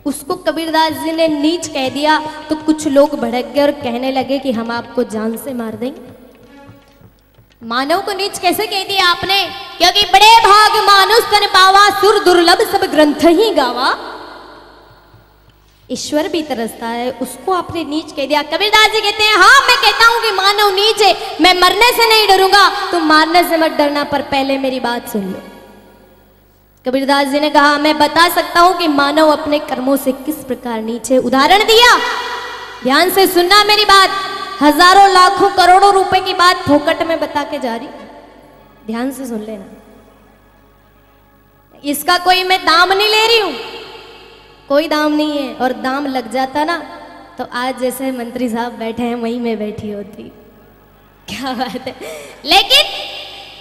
उसको कबीरदास जी ने नीच कह दिया तो कुछ लोग भड़क गए और कहने लगे कि हम आपको जान से मार देंगे। मानव को नीच कैसे कह दिया आपने? क्योंकि बड़े भाग मानुष तन पावा, सुर दुर्लभ सब ग्रंथ ही गावा। ईश्वर भी तरसता है, उसको आपने नीच कह दिया। कबीरदास जी कहते हैं हाँ मैं कहता हूं कि मानव नीच है, मैं मरने से नहीं डरूंगा, तुम मारने से मत डरना, पर पहले मेरी बात सुन लो। कबीरदास जी ने कहा मैं बता सकता हूं कि मानव अपने कर्मों से किस प्रकार नीच है। उदाहरण दिया, ध्यान से सुनना मेरी बात, हजारों लाखों करोड़ों रुपए की बात फोकट में बता के जा रही, ध्यान से सुन लेना। इसका कोई मैं दाम नहीं ले रही हूं, कोई दाम नहीं है, और दाम लग जाता ना तो आज जैसे मंत्री साहब बैठे हैं वहीं में बैठी होती। क्या बात है। लेकिन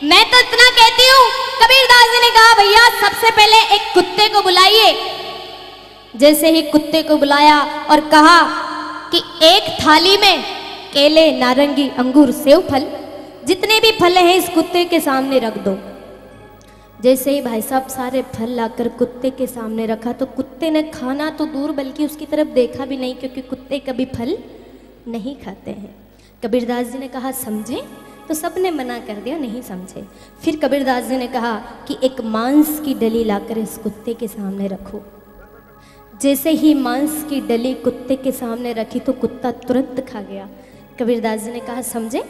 मैं तो इतना कहती हूं, कबीरदास जी ने कहा भैया सबसे पहले एक कुत्ते को बुलाइए। जैसे ही कुत्ते को बुलाया और कहा कि एक थाली में केले, नारंगी, अंगूर, सेव फल, जितने भी फल हैं इस कुत्ते के सामने रख दो। जैसे ही भाई साहब सारे फल लाकर कुत्ते के सामने रखा तो कुत्ते ने खाना तो दूर बल्कि उसकी तरफ देखा भी नहीं, क्योंकि कुत्ते कभी फल नहीं खाते हैं। कबीरदास जी ने कहा समझे? तो सबने मना कर दिया, नहीं समझे। फिर कबीरदास जी ने कहा कि एक मांस की डली लाकर इस कुत्ते के सामने रखो। जैसे ही मांस की डली कुत्ते के सामने रखी तो कुत्ता तुरंत खा गया। कबीरदास जी ने कहा समझे?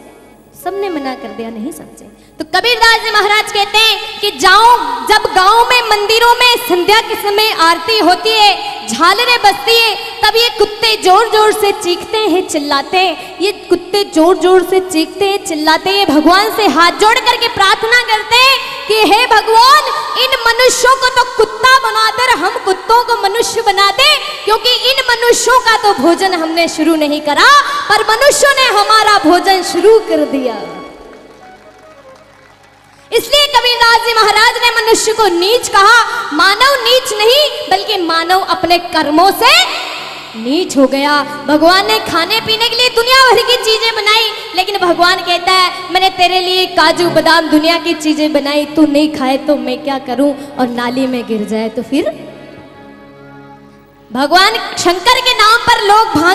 सबने मना कर दिया, नहीं समझे। तो कबीरदास जी महाराज कहते हैं कि जाओ, जब गांव में मंदिरों में संध्या के समय आरती होती है, झालरें बजती है, तब ये कुत्ते जोर जोर से चीखते हैं, चिल्लाते हैं। ये कुत्ते जोर जोर से चीखते हैं, चिल्लाते हैं, भगवान से हाथ जोड़ करके प्रार्थना करते हैं कि हे भगवान इन मनुष्यों को तो कुत्ता बनाकर हम कुत्तों को मनुष्य बना दे, क्योंकि इन मनुष्यों का तो भोजन हमने शुरू नहीं करा, पर मनुष्यों ने हमारा भोजन शुरू कर दिया। इसलिए कबीरदास जी महाराज ने मनुष्य को नीच कहा। मानव नीच नहीं, बल्कि मानव अपने कर्मों से नीच हो गया। भगवान ने खाने पीने के लिए दुनिया भर की चीजें बनाई, लेकिन भगवान कहता है मैंने तेरे लिए काजू बादाम दुनिया की चीजें बनाई, तू नहीं खाए तो मैं क्या करूं, और नाली में गिर जाए तो फिर? भगवान शंकर के नाम पर लोग भांग